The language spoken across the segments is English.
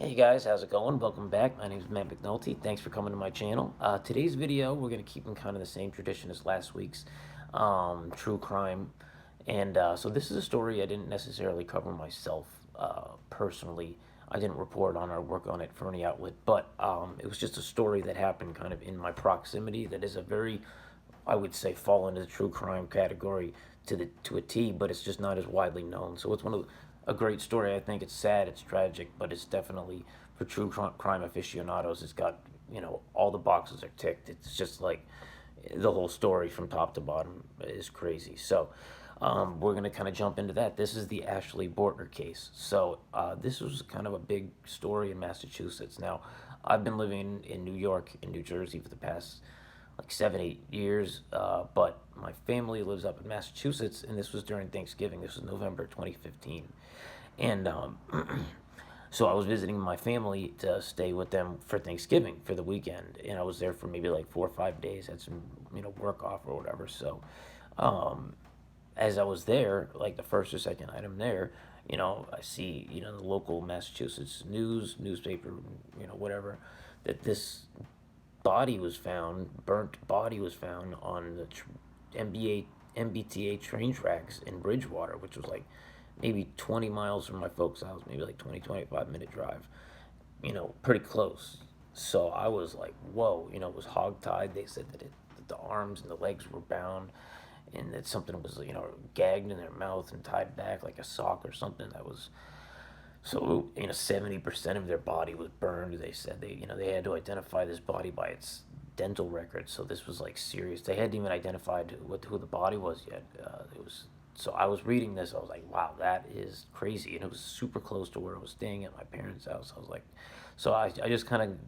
Hey guys, how's it going? Welcome back. My name is Matt McNulty. Thanks for coming to my channel. Today's video, we're going to keep in kind of the same tradition as last week's true crime. So this is a story I didn't necessarily cover myself personally. I didn't report on or work on it for any outlet, but it was just a story that happened kind of in my proximity that is a very, I would say, fall into the true crime category to a T, but it's just not as widely known. So it's a great story. I think it's sad, it's tragic, but it's definitely for true crime aficionados. It's got all the boxes are ticked. It's just like the whole story from top to bottom is crazy. So we're gonna kind of jump into that. This is the Ashley Bortner case. So this was kind of a big story in Massachusetts. Now I've been living in New York and New Jersey for the past like 7, 8 years, but my family lives up in Massachusetts, and this was during Thanksgiving. This was November 2015, and so I was visiting my family to stay with them for Thanksgiving for the weekend, and I was there for maybe like 4 or 5 days. Had some work off or whatever. So as I was there, like the first or second item there, I see the local Massachusetts newspaper, whatever, that this body was found, burnt body was found on the MBTA train tracks in Bridgewater, which was like maybe 20 miles from my folks' house, maybe like 25-minute drive, pretty close. So I was like, whoa, it was hog-tied. They said that the arms and the legs were bound and that something was, gagged in their mouth and tied back like a sock or something that was, so 70% of their body was burned. They said they had to identify this body by its dental records. So this was like serious. They hadn't even identified who the body was yet. It was so I was reading this. I was like, wow, that is crazy. And it was super close to where I was staying at my parents' house. I was like, so I just kind of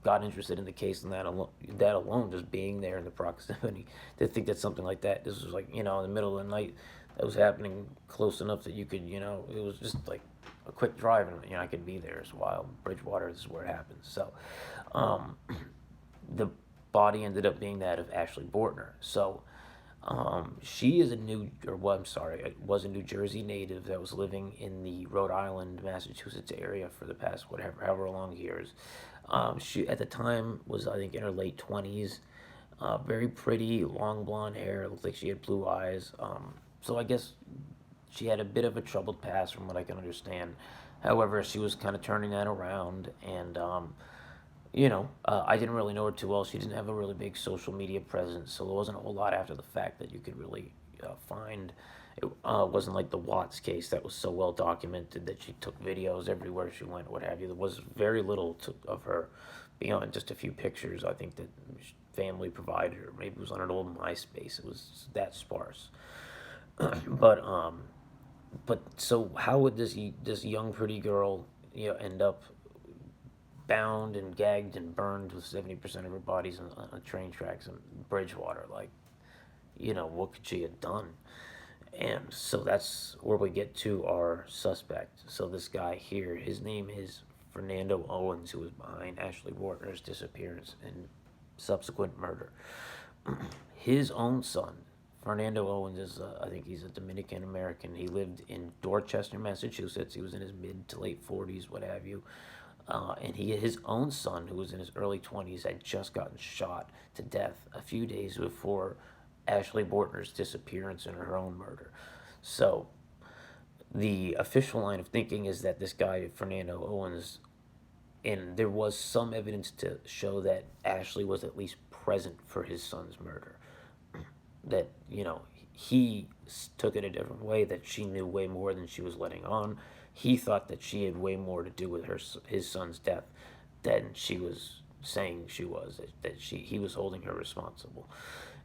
got interested in the case, and that alone, just being there in the proximity, to think that something like that, this was like in the middle of the night, that was happening close enough that you could it was just like a quick drive, and I could be there. It's wild. Bridgewater, this is where it happens. So um, the body ended up being that of Ashley Bortner. So she is a I'm sorry, it was a New Jersey native that was living in the Rhode Island, Massachusetts area for the past however long years. She at the time was, I think, in her late 20s. Very pretty, long blonde hair. It looked like she had blue eyes. So I guess she had a bit of a troubled past, from what I can understand. However, she was kind of turning that around, and I didn't really know her too well. She didn't have a really big social media presence, so there wasn't a whole lot after the fact that you could really find. It wasn't like the Watts case that was so well documented that she took videos everywhere she went, what have you. There was very little of her beyond just a few pictures, I think, that family provided, or maybe it was on an old MySpace. It was that sparse. but so how would this young pretty girl end up bound and gagged and burned with 70% of her bodies on train tracks in Bridgewater? Like, what could she have done? And so that's where we get to our suspect. So this guy here, his name is Fernando Owens, who was behind Ashley Bortner's disappearance and subsequent murder. His own son, Fernando Owens, is I think he's a Dominican American. He lived in Dorchester, Massachusetts. He was in his mid to late 40s, what have you. And his own son, who was in his early 20s, had just gotten shot to death a few days before Ashley Bortner's disappearance and her own murder. So the official line of thinking is that this guy, Fernando Owens, and there was some evidence to show that Ashley was at least present for his son's murder. That, he took it a different way, that she knew way more than she was letting on. He thought that she had way more to do with his son's death than she was saying she was, that he was holding her responsible.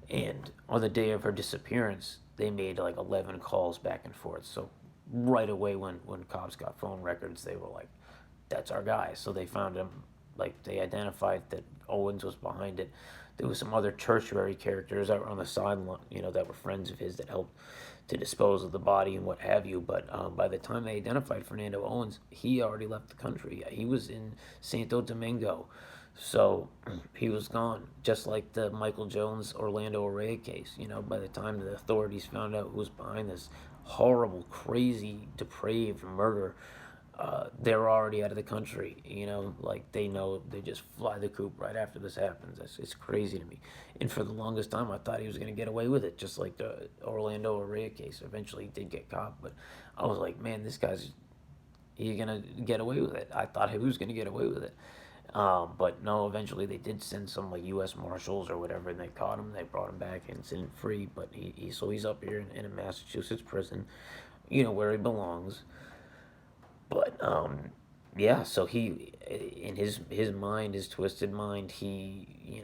And on the day of her disappearance, they made like 11 calls back and forth. So right away, when cops got phone records, they were like, that's our guy. So they found him. Like, they identified that Owens was behind it. There was some other tertiary characters that were on the sideline, that were friends of his, that helped to dispose of the body and what have you. But by the time they identified Fernando Owens, he already left the country. He was in Santo Domingo. So he was gone, just like the Michael Jones Orlando Araya case. By the time the authorities found out who was behind this horrible, crazy, depraved murder, they're already out of the country. Like they know they just fly the coop right after this happens. It's crazy to me. And for the longest time, I thought he was going to get away with it, just like the Orlando Area case. Eventually, he did get caught, but I was like, man, this guy's he's gonna get away with it. I thought he was gonna get away with it. But no, eventually they did send some like U.S. Marshals or whatever, and they caught him. They brought him back incident free. But so he's up here in a Massachusetts prison, where he belongs. But yeah. So he, in his mind, his twisted mind, he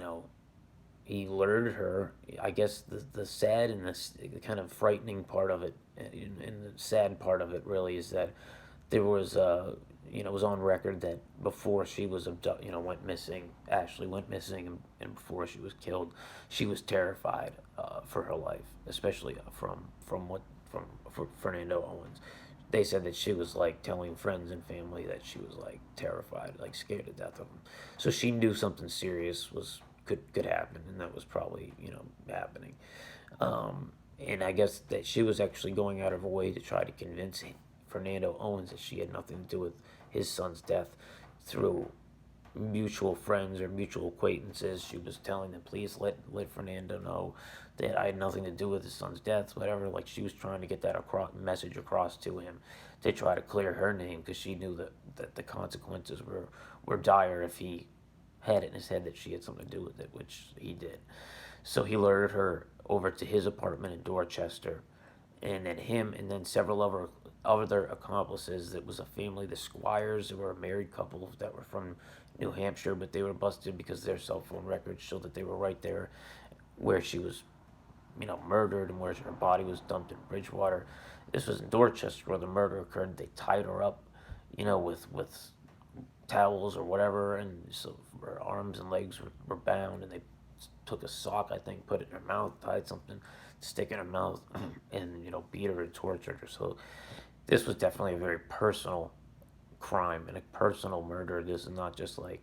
lured her. I guess the sad and the kind of frightening part of it, and the sad part of it really is that there was it was on record that before she was went missing, Ashley went missing, and before she was killed, she was terrified for her life, especially from Fernando Owens. They said that she was like telling friends and family that she was like terrified, like scared to death of him. So she knew something serious could happen, and that was probably happening. And I guess that she was actually going out of her way to try to convince Fernando Owens that she had nothing to do with his son's death through mutual friends or mutual acquaintances. She was telling them, please let Fernando know that I had nothing to do with his son's death, whatever. Like she was trying to get that message across to him to try to clear her name, because she knew that the consequences were dire if he had it in his head that she had something to do with it, which he did. So he lured her over to his apartment in Dorchester, and then him and then several other accomplices. It was a family, the Squires, who were a married couple that were from New Hampshire, but they were busted because their cell phone records showed that they were right there where she was, murdered, and where her body was dumped in Bridgewater. This was in Dorchester where the murder occurred. They tied her up, with towels or whatever, and so her arms and legs were bound, and they took a sock, I think, put it in her mouth, tied something to stick in her mouth, and beat her and tortured her. So this was definitely a very personal crime and a personal murder. This is not just like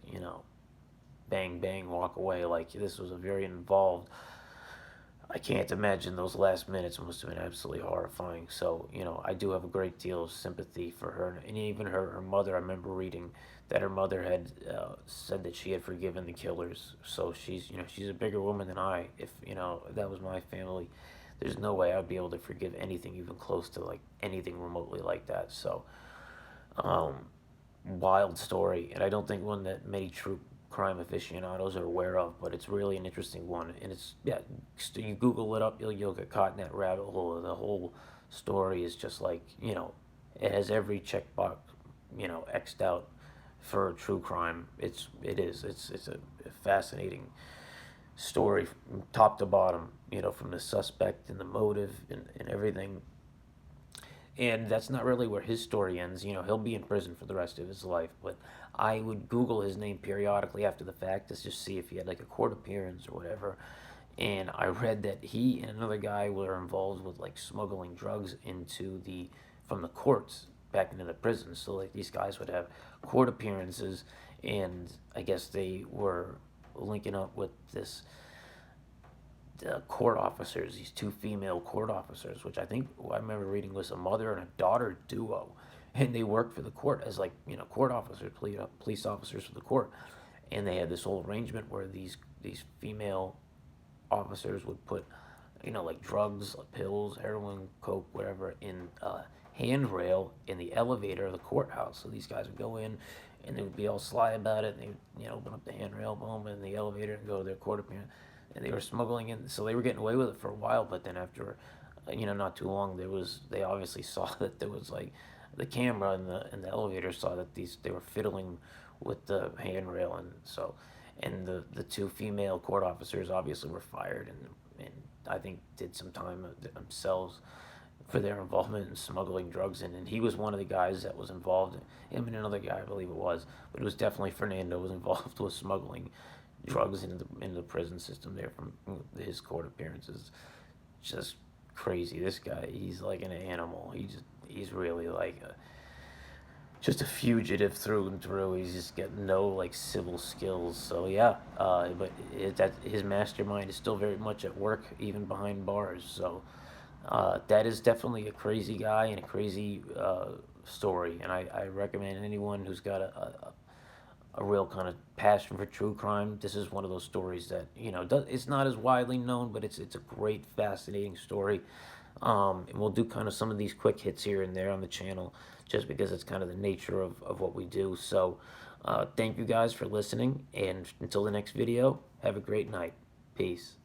bang bang walk away. Like this was a very involved. I can't imagine those last minutes must have been absolutely horrifying. So, I do have a great deal of sympathy for her. And even her mother, I remember reading that her mother had said that she had forgiven the killers. So she's a bigger woman than I. If, that was my family, there's no way I'd be able to forgive anything even close to like anything remotely like that. So, wild story. And I don't think one that many true crime aficionados are aware of, but it's really an interesting one. And it's, yeah, you Google it up, you'll get caught in that rabbit hole. The whole story is just like, it has every checkbox, X'd out for true crime. It's a fascinating story from top to bottom, from the suspect and the motive and everything. And that's not really where his story ends. He'll be in prison for the rest of his life. But I would Google his name periodically after the fact to just see if he had like a court appearance or whatever. And I read that he and another guy were involved with like smuggling drugs from the courts back into the prison. So like these guys would have court appearances, and I guess they were linking up with this court officers, these two female court officers, which I think I remember reading was a mother and a daughter duo, and they worked for the court as like court officers, police officers for the court, and they had this whole arrangement where these female officers would put like drugs, like pills, heroin, coke, whatever, in a handrail in the elevator of the courthouse. So these guys would go in, and they would be all sly about it, and they would open up the handrail, boom, in the elevator, and go to their court appearance. And they were smuggling in, so they were getting away with it for a while. But then after, not too long, they obviously saw that there was like the camera in the elevator saw that they were fiddling with the handrail, and the two female court officers obviously were fired, and I think did some time themselves for their involvement in smuggling drugs in. And he was one of the guys that was involved. Him and another guy, I believe it was, but it was definitely Fernando was involved with smuggling drugs into the prison system there from his court appearances. Just crazy. This guy, he's like an animal. He's really like just a fugitive through and through. He's just got no like civil skills. So yeah, but his mastermind is still very much at work even behind bars. So that is definitely a crazy guy and a crazy story, and I recommend anyone who's got a real kind of passion for true crime. This is one of those stories that, it's not as widely known, but it's a great, fascinating story. And we'll do kind of some of these quick hits here and there on the channel, just because it's kind of the nature of what we do. So thank you guys for listening, and until the next video, have a great night. Peace.